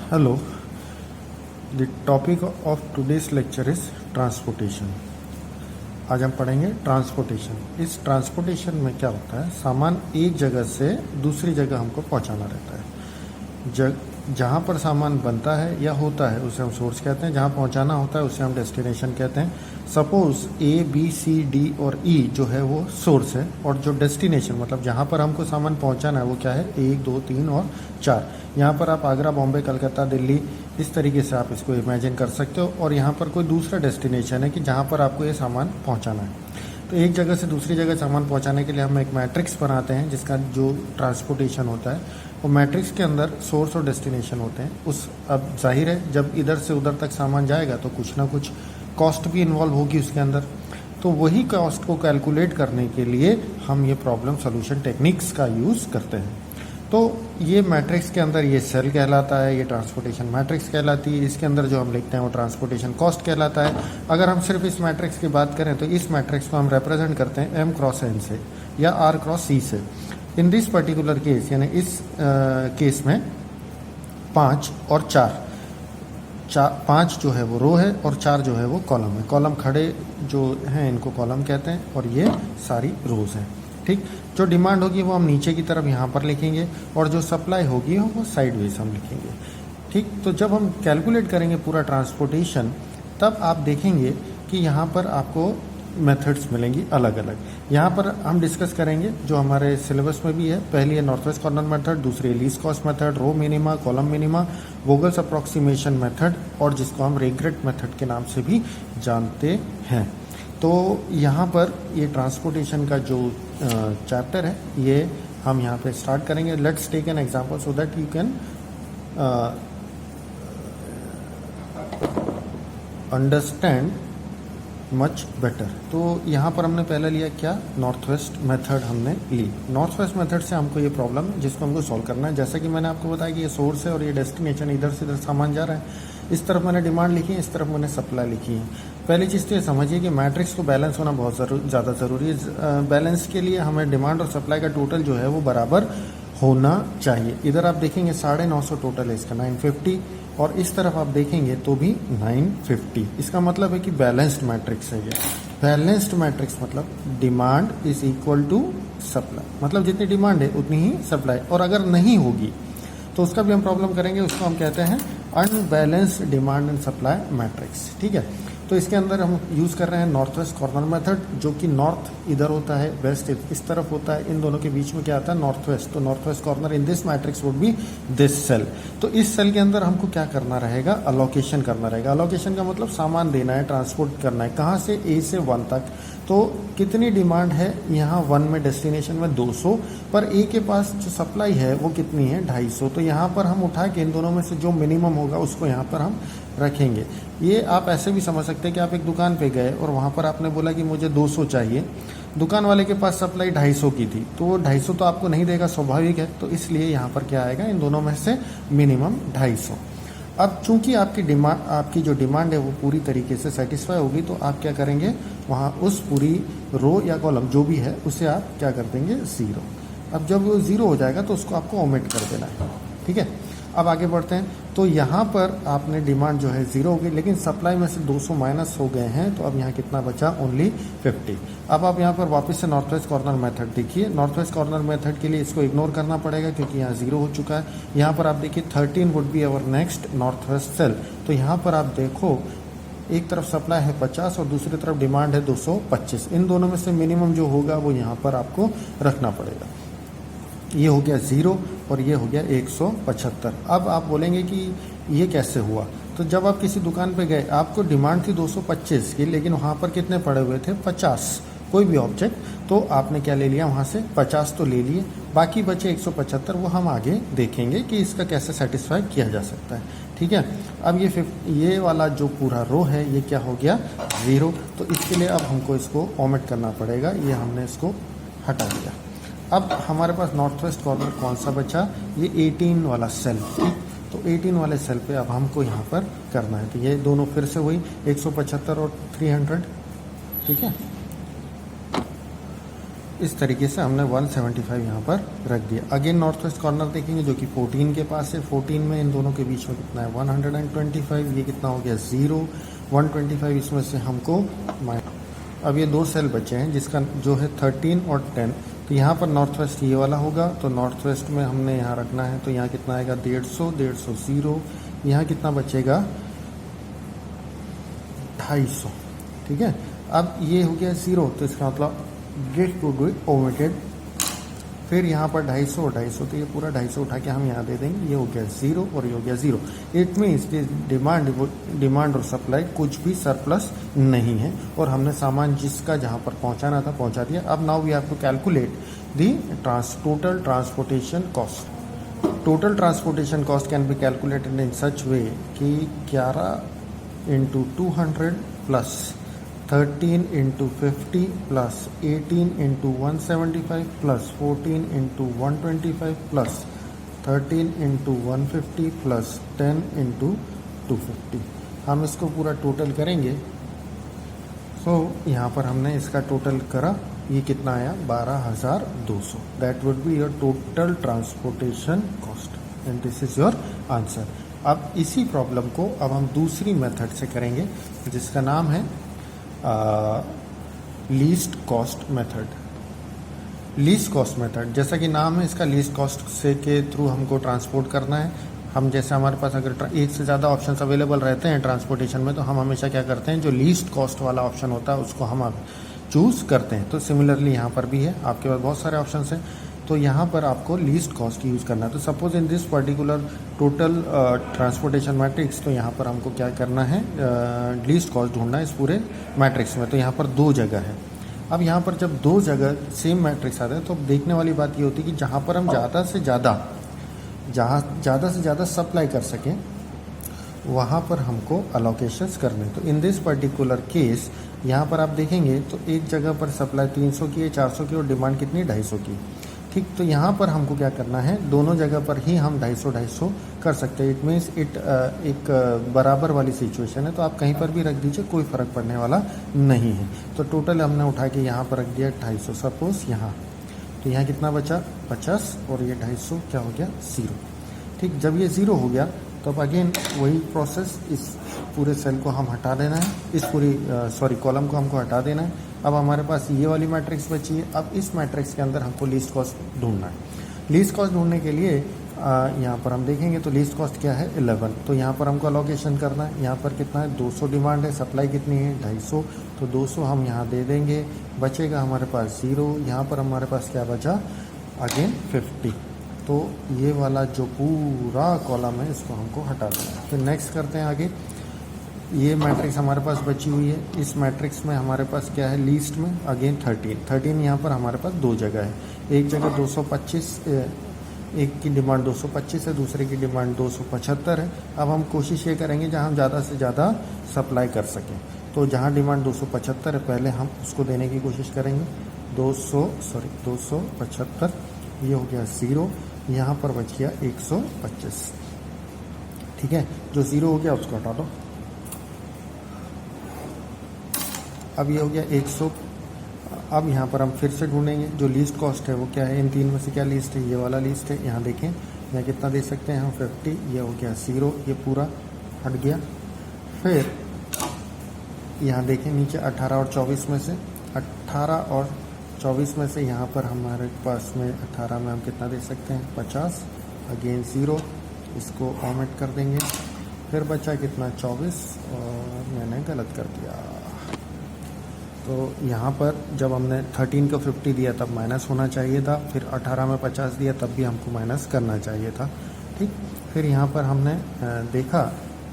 Hello, the topic of today's lecture is transportation. आज हम पढ़ेंगे ट्रांसपोर्टेशन। इस ट्रांसपोर्टेशन में क्या होता है, सामान एक जगह से दूसरी जगह हमको पहुंचाना रहता है। जहाँ पर सामान बनता है या होता है उसे हम सोर्स कहते हैं, जहाँ पहुंचाना होता है उसे हम डेस्टिनेशन कहते हैं। Suppose A, B, C, D और E जो है वो सोर्स है, और जो डेस्टिनेशन मतलब जहाँ पर हमको सामान पहुंचाना है वो क्या है, 1, 2, 3 और 4। यहाँ पर आप आगरा, बॉम्बे, कलकत्ता, दिल्ली इस तरीके से आप इसको इमेजिन कर सकते हो। और यहाँ पर कोई दूसरा डेस्टिनेशन है कि जहाँ पर आपको ये सामान पहुँचाना है। तो एक जगह से दूसरी जगह सामान पहुँचाने के लिए हम एक मैट्रिक्स बनाते हैं जिसका जो ट्रांसपोर्टेशन होता है वो मैट्रिक्स के अंदर सोर्स और डेस्टिनेशन होते हैं। उस अब जाहिर है जब इधर से उधर तक सामान जाएगा तो कुछ ना कुछ कॉस्ट भी इन्वॉल्व होगी उसके अंदर। तो वही कॉस्ट को कैलकुलेट करने के लिए हम ये प्रॉब्लम सॉल्यूशन टेक्निक्स का यूज़ करते हैं। तो ये मैट्रिक्स के अंदर ये सेल कहलाता है, ये ट्रांसपोर्टेशन मैट्रिक्स कहलाती है। इसके अंदर जो हम लिखते हैं वो ट्रांसपोर्टेशन कॉस्ट कहलाता है। अगर हम सिर्फ इस मैट्रिक्स की बात करें तो इस मैट्रिक्स को हम रिप्रेजेंट करते हैं M क्रॉस N से या R क्रॉस C से। इन दिस पर्टिकुलर केस यानी इस केस में 5 और 4 5 जो है वो रो है और 4 जो है वो कॉलम है। कॉलम खड़े जो हैं इनको कॉलम कहते हैं और ये सारी रोज हैं। ठीक, जो डिमांड होगी वो हम नीचे की तरफ यहाँ पर लिखेंगे और जो सप्लाई होगी वो साइडवेज हम लिखेंगे। ठीक, तो जब हम कैलकुलेट करेंगे पूरा ट्रांसपोर्टेशन तब आप देखेंगे कि यहाँ पर आपको मेथड्स मिलेंगी अलग अलग। यहाँ पर हम डिस्कस करेंगे जो हमारे सिलेबस में भी है। पहली है नॉर्थ वेस्ट कॉर्नर मेथड, दूसरी least cost method, row minima, column minima, Vogel's approximation method और जिसको हम रेग्रेट मेथड के नाम से भी जानते हैं। तो यहाँ पर ये ट्रांसपोर्टेशन का जो चैप्टर है ये हम यहाँ पे स्टार्ट करेंगे। Let's take an example so that you can understand much better. तो यहाँ पर हमने पहले लिया क्या, नॉर्थ वेस्ट मेथड हमने ली। नॉर्थ वेस्ट मेथड से हमको ये प्रॉब्लम है जिसको हमको सॉल्व करना है। जैसा कि मैंने आपको बताया कि ये सोर्स है और ये डेस्टिनेशन, इधर से इधर सामान जा रहा है। इस तरफ मैंने डिमांड लिखी है, इस तरफ मैंने सप्लाई लिखी है। पहली चीज़ तो ये समझिए कि मैट्रिक्स को बैलेंस होना बहुत ज़्यादा ज़रूरी है। बैलेंस के लिए हमें डिमांड और सप्लाई का टोटल जो है वो बराबर होना चाहिए। इधर आप देखेंगे 950 टोटल है इसका 950, और इस तरफ आप देखेंगे तो भी 950। इसका मतलब है कि बैलेंस्ड मैट्रिक्स है ये। बैलेंस्ड मैट्रिक्स मतलब demand is equal to supply, मतलब जितनी डिमांड है उतनी ही सप्लाई। और अगर नहीं होगी तो उसका भी हम प्रॉब्लम करेंगे, उसको हम कहते हैं unbalanced demand and supply matrix. ठीक है, तो इसके अंदर हम यूज़ कर रहे हैं नॉर्थ वेस्ट कॉर्नर मेथड, जो कि नॉर्थ इधर होता है, वेस्ट इस तरफ होता है। इन दोनों के बीच में क्या आता है, नॉर्थ वेस्ट। तो north west corner in this matrix would be this cell. तो इस सेल के अंदर हमको क्या करना रहेगा, अलोकेशन करना रहेगा। अलोकेशन का मतलब सामान देना है, ट्रांसपोर्ट करना है। कहाँ से, A से 1 तक। तो कितनी डिमांड है यहाँ 1 में, डेस्टिनेशन में 200, पर A के पास जो सप्लाई है वो कितनी है, 250। तो यहाँ पर हम उठा के इन दोनों में से जो मिनिमम होगा उसको यहाँ पर हम रखेंगे। ये आप ऐसे भी समझ सकते हैं कि आप एक दुकान पे गए और वहाँ पर आपने बोला कि मुझे 200 चाहिए। दुकान वाले के पास सप्लाई 250 की थी, तो 250 तो आपको नहीं देगा, स्वाभाविक है। तो इसलिए यहाँ पर क्या आएगा, इन दोनों में से मिनिमम 250। अब चूंकि आपकी जो डिमांड है वो पूरी तरीके से सेटिस्फाई होगी तो आप क्या करेंगे, वहाँ उस पूरी रो या कॉलम जो भी है उसे आप क्या कर देंगे, 0। अब जब वो 0 हो जाएगा तो उसको आपको ओमिट कर देना है। ठीक है, अब आगे बढ़ते हैं। तो यहाँ पर आपने डिमांड जो है 0 हो गई, लेकिन सप्लाई में से 200 माइनस हो गए हैं, तो अब यहाँ कितना बचा, ओनली 50। अब आप यहाँ पर वापस से नॉर्थ वेस्ट कॉर्नर मेथड देखिए। नॉर्थ वेस्ट कॉर्नर मेथड के लिए इसको इग्नोर करना पड़ेगा क्योंकि यहाँ 0 हो चुका है। यहाँ पर आप देखिए 13 would be our next north west cell. तो यहाँ पर आप देखो एक तरफ सप्लाई है 50 और दूसरी तरफ डिमांड है 225। इन दोनों में से मिनिमम जो होगा वो यहाँ पर आपको रखना पड़ेगा। ये हो गया 0 और ये हो गया 175। अब आप बोलेंगे कि ये कैसे हुआ, तो जब आप किसी दुकान पे गए, आपको डिमांड थी 225 की, लेकिन वहाँ पर कितने पड़े हुए थे, 50, कोई भी ऑब्जेक्ट। तो आपने क्या ले लिया, वहाँ से 50 तो ले लिए, बाकी बचे 175। वो हम आगे देखेंगे कि इसका कैसे सेटिस्फाई किया जा सकता है। ठीक है, अब ये वाला जो पूरा रो है ये क्या हो गया, 0। तो इसके लिए अब हमको इसको ओमिट करना पड़ेगा, ये हमने इसको हटा दिया। अब हमारे पास नॉर्थ वेस्ट कॉर्नर कौन सा बचा, ये 18 वाला सेल। ठीक, तो 18 वाले सेल पे अब हमको यहाँ पर करना है। तो ये दोनों फिर से वही 175 और 300। ठीक है, इस तरीके से हमने 175 यहाँ पर रख दिया। अगेन नॉर्थ वेस्ट कॉर्नर देखेंगे जो कि 14 के पास है। 14 में इन दोनों के बीच में कितना है 125, ये कितना हो गया 0, 125 इसमें से हमको अब ये दो सेल बचे हैं जिसका जो है 13 और 10। तो यहाँ पर नॉर्थ वेस्ट ये वाला होगा, तो नॉर्थ वेस्ट में हमने यहाँ रखना है, तो यहाँ कितना आएगा 150, 150 0, यहाँ कितना बचेगा 250। ठीक है, अब ये हो गया 0, तो इसका मतलब गेट टू डू ओमिटेड। फिर यहाँ पर 250 और 250, तो ये पूरा 250 उठा के हम यहाँ दे देंगे, ये हो गया 0 और ये हो गया 0। इट मीन्स डिमांड और सप्लाई कुछ भी सरप्लस नहीं है और हमने सामान जिसका जहाँ पर पहुँचाना था पहुँचा दिया। अब now we have to calculate the total transportation cost. Total transportation cost can be calculated in such way कि 11 into 200 plus 13 into 50 plus 18 into 175 plus 14 into 125 plus 13 into 150 plus 10 into 250। हम इसको पूरा टोटल करेंगे। सो यहाँ पर हमने इसका टोटल करा, ये कितना आया 12,200। That would be your total transportation cost and this is your answer. अब इसी प्रॉब्लम को अब हम दूसरी मेथड से करेंगे जिसका नाम है least cost method. Least cost method जैसा कि नाम है इसका, लीस्ट कॉस्ट से के थ्रू हमको ट्रांसपोर्ट करना है। हम जैसे हमारे पास अगर एक से ज़्यादा ऑप्शंस अवेलेबल रहते हैं ट्रांसपोर्टेशन में, तो हम हमेशा क्या करते हैं, जो लीस्ट कॉस्ट वाला ऑप्शन होता है उसको हम चूज़ करते हैं। तो सिमिलरली यहाँ पर भी है, आपके पास बहुत सारे ऑप्शंस हैं, तो यहाँ पर आपको लीस्ट कॉस्ट यूज़ करना है। तो suppose in this particular total transportation matrix, तो यहाँ पर हमको क्या करना है, लीस्ट कॉस्ट ढूंढना है इस पूरे मैट्रिक्स में। तो यहाँ पर दो जगह है। अब यहाँ पर जब दो जगह सेम मैट्रिक्स आता है तो देखने वाली बात ये होती है कि जहाँ पर हम ज़्यादा से ज़्यादा सप्लाई कर सकें वहाँ पर हमको अलोकेशंस करने। तो इन दिस पर्टिकुलर केस यहाँ पर आप देखेंगे तो एक जगह पर सप्लाई 300 की है, 400 की, और डिमांड कितनी 250 की। ठीक, तो यहाँ पर हमको क्या करना है, दोनों जगह पर ही हम 250 कर सकते हैं। इट मीन्स एक बराबर वाली सिचुएशन है, तो आप कहीं पर भी रख दीजिए, कोई फ़र्क पड़ने वाला नहीं है। तो टोटल हमने उठा के यहाँ पर रख दिया 250 सपोज यहाँ, तो यहाँ कितना बचा 50 और ये 250 क्या हो गया 0। ठीक, जब ये 0 हो गया तो अब अगेन वही प्रोसेस, इस पूरे सेल को हम हटा देना है, इस पूरी कॉलम को हमको हटा देना है। अब हमारे पास ये वाली मैट्रिक्स बची है। अब इस मैट्रिक्स के अंदर हमको लीस्ट कॉस्ट ढूंढना है। लीस्ट कॉस्ट ढूंढने के लिए यहाँ पर हम देखेंगे तो लीस्ट कॉस्ट क्या है 11। तो यहाँ पर हमको अलोकेशन करना है। यहाँ पर कितना है 200 डिमांड है, सप्लाई कितनी है 250, तो 200 हम यहाँ दे देंगे, बचेगा हमारे पास 0। यहाँ पर हमारे पास क्या बचा अगेन 50। तो ये वाला जो पूरा कॉलम है इसको हमको हटा देना है। फिर नेक्स्ट करते हैं आगे। ये मैट्रिक्स हमारे पास बची हुई है। इस मैट्रिक्स में हमारे पास क्या है लीस्ट में अगेन 13 यहाँ पर हमारे पास दो जगह है। एक जगह 225, एक की डिमांड 225 है, दूसरे की डिमांड 275 है। अब हम कोशिश ये करेंगे जहाँ हम ज़्यादा से ज़्यादा सप्लाई कर सकें। तो जहाँ डिमांड 275 है पहले हम उसको देने की कोशिश करेंगे। 275, ये हो गया 0, यहाँ पर बच गया 125। ठीक है, जो 0 हो गया उसको हटा दो। अब ये हो गया 100। अब यहाँ पर हम फिर से ढूंढेंगे जो लीस्ट कॉस्ट है वो क्या है, इन तीन में से क्या लीस्ट है, ये वाला लीस्ट है। यहाँ देखें यहाँ कितना दे सकते हैं हम 50, ये हो गया 0, ये पूरा हट गया। फिर यहाँ देखें नीचे 18 और 24 में से 18 और 24 में से यहाँ पर हमारे पास में 18 में हम कितना दे सकते हैं 50, अगेन 0, इसको ओमिट कर देंगे। फिर बचा कितना 24 और मैंने गलत कर दिया। तो यहाँ पर जब हमने 13 को 50 दिया तब माइनस होना चाहिए था, फिर 18 में 50 दिया तब भी हमको माइनस करना चाहिए था। ठीक, फिर यहाँ पर हमने देखा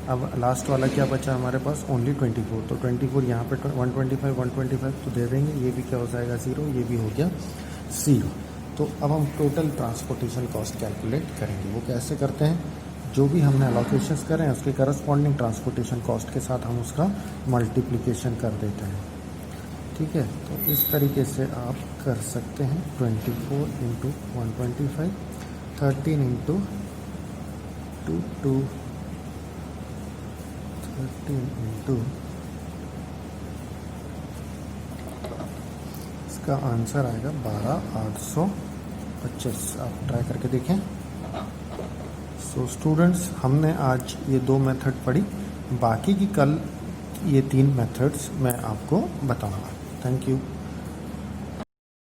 अब लास्ट वाला क्या बचा हमारे पास ओनली 24। तो 24 यहाँ पे 125 तो दे देंगे, ये भी क्या हो जाएगा 0, ये भी हो गया 0। तो अब हम टोटल ट्रांसपोर्टेशन कॉस्ट कैलकुलेट करेंगे। वो कैसे करते हैं, जो भी हमने अलोकेशंस करें उसके करस्पॉन्डिंग ट्रांसपोर्टेशन कॉस्ट के साथ हम उसका मल्टीप्लिकेशन कर देते हैं। ठीक है, तो इस तरीके से आप कर सकते हैं 24 इंटू 125, 13 इंटू 2, 13 इंटू इसका आंसर आएगा 12,825। आप ट्राई करके देखें। सो स्टूडेंट्स, हमने आज ये 2 मेथड पढ़ी, बाकी की कल ये 3 मेथड्स मैं आपको बताऊंगा। Thank you.